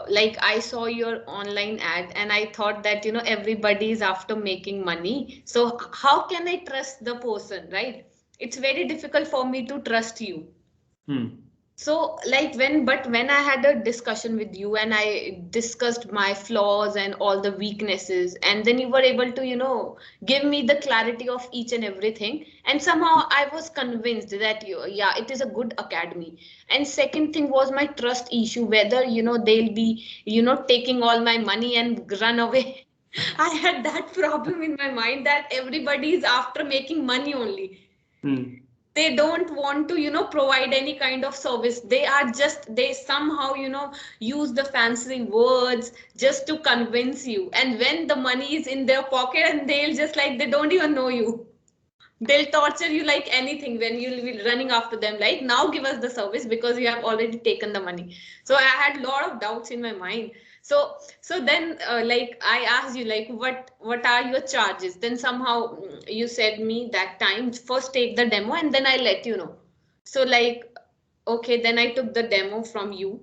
like I saw your online ad and I thought that, everybody is after making money. So how can I trust the person, right? It's very difficult for me to trust you. Hmm. So like when I had a discussion with you and I discussed my flaws and all the weaknesses, and then you were able to, give me the clarity of each and everything. And somehow I was convinced that yeah, it is a good academy. And second thing was my trust issue, whether, they'll be, taking all my money and run away. I had that problem in my mind that everybody is after making money only. Hmm. They don't want to, provide any kind of service. They are just, they somehow, use the fancy words just to convince you. And when the money is in their pocket, and they'll just like, they don't even know you. They'll torture you like anything when you'll be running after them, like, now give us the service because you have already taken the money. So I had a lot of doubts in my mind. So then, like I asked you, like, what are your charges? Then somehow, you said me that time, first take the demo and then I let you know. So like, okay, then I took the demo from you,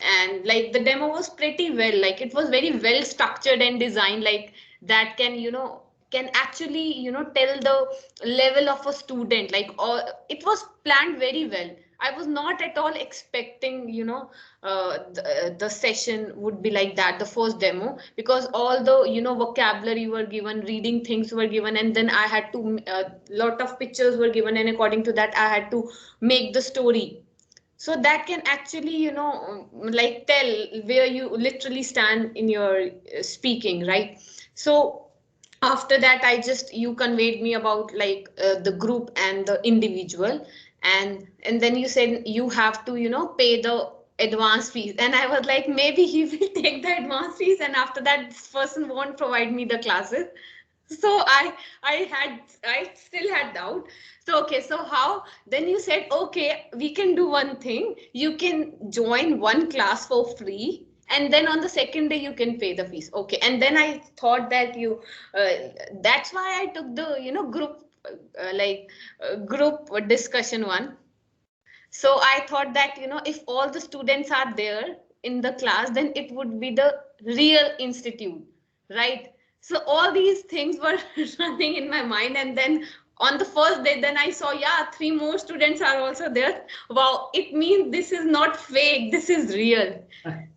and like the demo was pretty well, like it was very well structured and designed, like that can, can actually, tell the level of a student, like, all it was planned very well. I was not at all expecting, the session would be like that, the first demo, because all the, vocabulary were given, reading things were given, and then I had to, lot of pictures were given, and according to that I had to make the story. So that can actually, like tell where you literally stand in your speaking, right? So after that, I just, you conveyed me about like, the group and the individual, and then you said you have to, pay the advance fees, and I was like, maybe he will take the advance fees, and after that this person won't provide me the classes. So I still had doubt. So okay, so how, then you said, okay, we can do one thing, you can join one class for free, and then on the second day you can pay the fees. Okay, and then I thought that you, uh, that's why I took the, group, group discussion one. So I thought that, if all the students are there in the class, then it would be the real institute, right? So all these things were running in my mind. And then on the first day, then I saw, yeah, three more students are also there. Wow, it means this is not fake, this is real.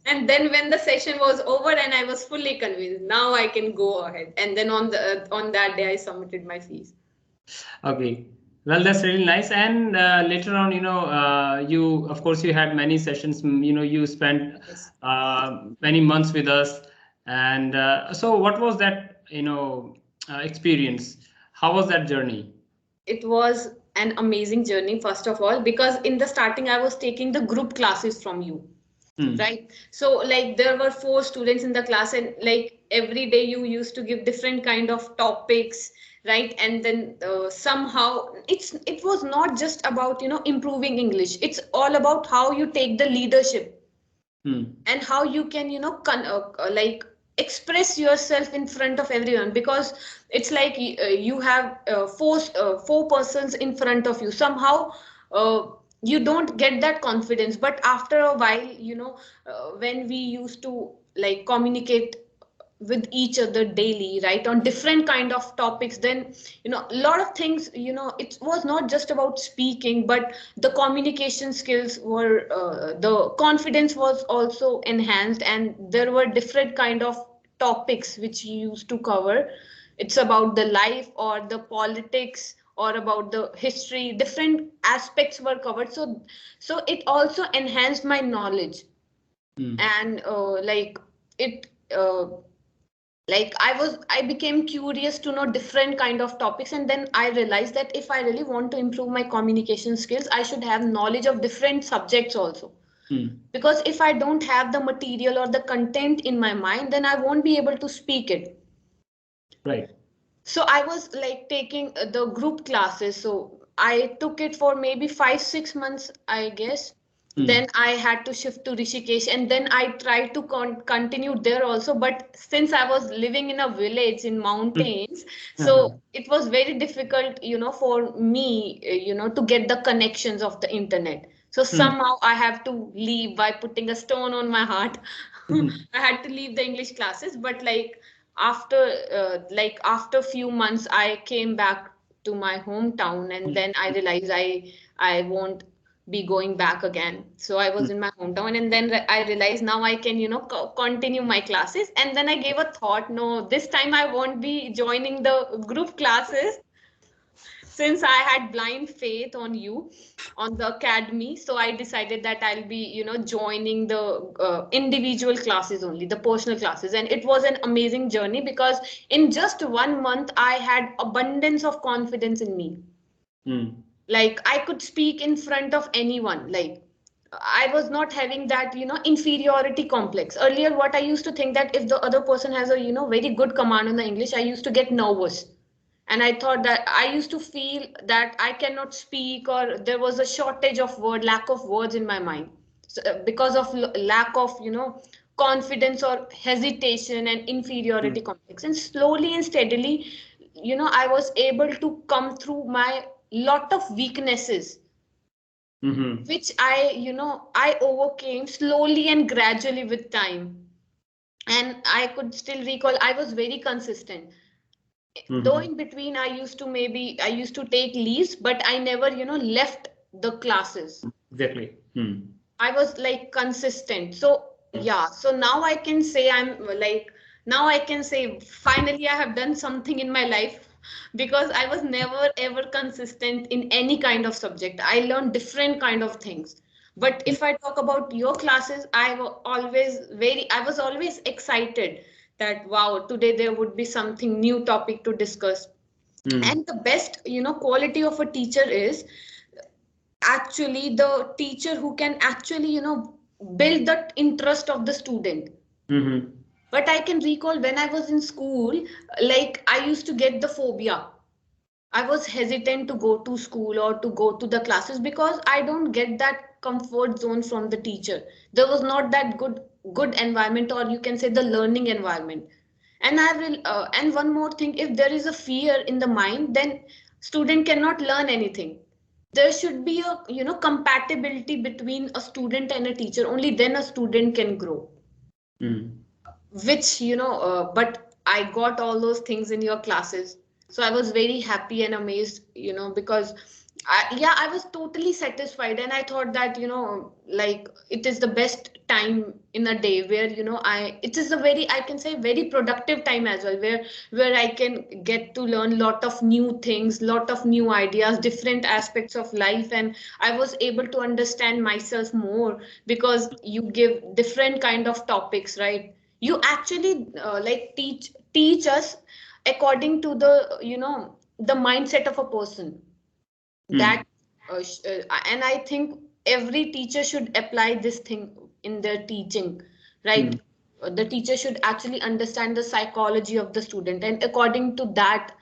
And then when the session was over and I was fully convinced, now I can go ahead. And then on that day, I submitted my fees. Okay. Well, that's really nice. And later on, you, of course, you had many sessions. You spent Yes. many months with us. And so, what was that, experience? How was that journey? It was an amazing journey, first of all, because in the starting I was taking the group classes from you, Hmm. right? So like there were four students in the class, and like every day you used to give different kind of topics, right? And then somehow it was not just about, improving English. It's all about how you take the leadership, Hmm. and how you can, like express yourself in front of everyone, because it's like, you have four persons in front of you. Somehow uh, you don't get that confidence, but after a while, when we used to like communicate with each other daily, right, on different kind of topics, then, a lot of things, it was not just about speaking, but the communication skills were, the confidence was also enhanced, and there were different kind of topics which you used to cover. It's about the life or the politics or about the history, different aspects were covered. So it also enhanced my knowledge. Hmm. And like it like I became curious to know different kind of topics, and then I realized that if I really want to improve my communication skills, I should have knowledge of different subjects also. Hmm. Because if I don't have the material or the content in my mind, then I won't be able to speak it. Right. So I was like taking the group classes. So I took it for maybe 5 6 months, I guess. Then Hmm. I had to shift to Rishikesh, and then I tried to continue there also. But since I was living in a village in Hmm. mountains, Uh-huh. so it was very difficult, for me, to get the connections of the internet. So Hmm. somehow I have to leave by putting a stone on my heart. Mhm. I had to leave the English classes, but after after few months, I came back to my hometown, and then I realized I won't be going back again. So I was in my hometown, and then I realized now I can continue my classes. And then I gave a thought, no, this time I won't be joining the group classes, since I had blind faith on you, on the academy. So I decided that I'll be joining the individual classes only, the personal classes. And it was an amazing journey, because in just 1 month I had abundance of confidence in me. Mm. Like, I could speak in front of anyone. Like, I was not having that inferiority complex. Earlier, what I used to think, that if the other person has a very good command on the English, I used to get nervous. And I thought that I used to feel that I cannot speak, or there was a shortage of word, lack of words in my mind. So, because of lack of confidence, or hesitation and inferiority Mm. complex. And slowly and steadily, I was able to come through my lot of weaknesses, Mhm. which I overcame slowly and gradually with time. And I could still recall I was very consistent. Though Mhm. in between I used to take leaves, but I never left the classes. Exactly. Mm. I was like consistent. So yeah, so now I can say now I can say finally I have done something in my life, because I was never ever consistent in any kind of subject. I learned different kind of things. But if I talk about your classes, I was always excited that wow, today there would be something new topic to discuss. Mm. And the best quality of a teacher is actually the teacher who can actually build the interest of the student. Mhm. But I can recall when I was in school, like, I used to get the phobia. I was hesitant to go to school or to go to the classes, because I don't get that comfort zone from the teacher. There was not that good environment, or you can say the learning environment. And I will and one more thing, if there is a fear in the mind, then student cannot learn anything. There should be a compatibility between a student and a teacher. Only then a student can grow. Mm. Which but I got all those things in your classes. So I was very happy and amazed, because I was totally satisfied. And I thought that like, it is the best time in a day, where it is a very, I can say, very productive time as well, where I can get to learn lot of new things, lot of new ideas, different aspects of life. And I was able to understand myself more, because you give different kind of topics, right? You actually like teach us according to the the mindset of a person. That Mm. and I think every teacher should apply this thing in their teaching, right? Mm. The teacher should actually understand the psychology of the student, and according to that,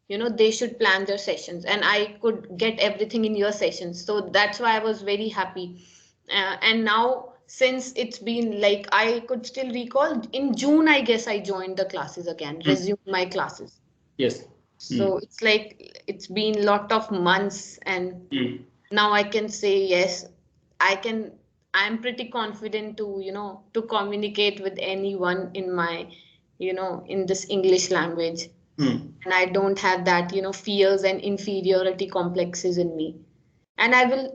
they should plan their sessions. And I could get everything in your sessions, so that's why I was very happy. And now, since it's been, like, I could still recall, in June, I guess, I joined the classes again, Mm. resumed my classes. Yes. So Mm. it's like it's been lot of months, and Mm. now I can say yes, I can. I'm pretty confident to to communicate with anyone in my in this English language. Mm. And I don't have that fears and inferiority complexes in me. And I will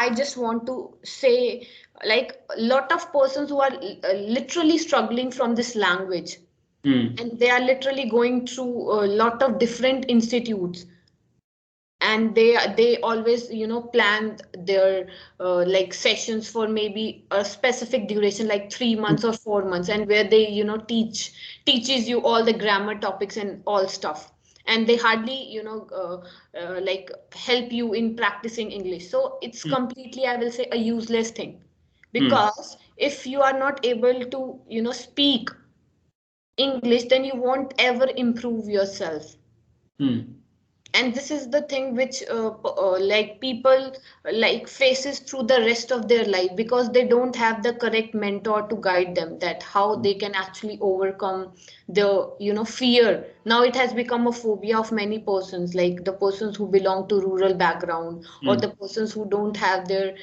I just want to say, like, a lot of persons who are literally struggling from this language, Mm. and they are literally going through a lot of different institutes, and they always plan their like sessions for maybe a specific duration, like 3 months or 4 months, and where they teaches you all the grammar topics and all stuff. And they hardly like help you in practicing English. So it's Mm. completely, I will say, a useless thing, Mm. because if you are not able to speak English, then you won't ever improve yourself. Mm. And this is the thing which like people like faces through the rest of their life, because they don't have the correct mentor to guide them, that how they can actually overcome the fear. Now it has become a phobia of many persons, like the persons who belong to rural background, or Mm. the persons who don't have their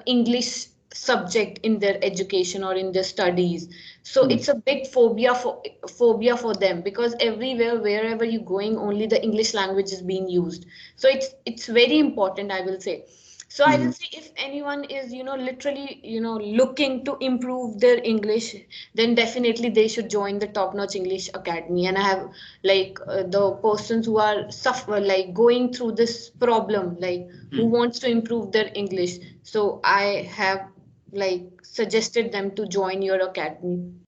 English subject in their education or in their studies. So Hmm. it's a big phobia for them, because everywhere wherever you're going, only the English language is being used. So it's very important, I will say. So I will Hmm. say, if anyone is, literally, looking to improve their English, then definitely they should join the Top Notch English Academy. And I have, like, the persons who are suffer like going through this problem, like who Hmm. wants to improve their English. So I have, like, suggested them to join your academy.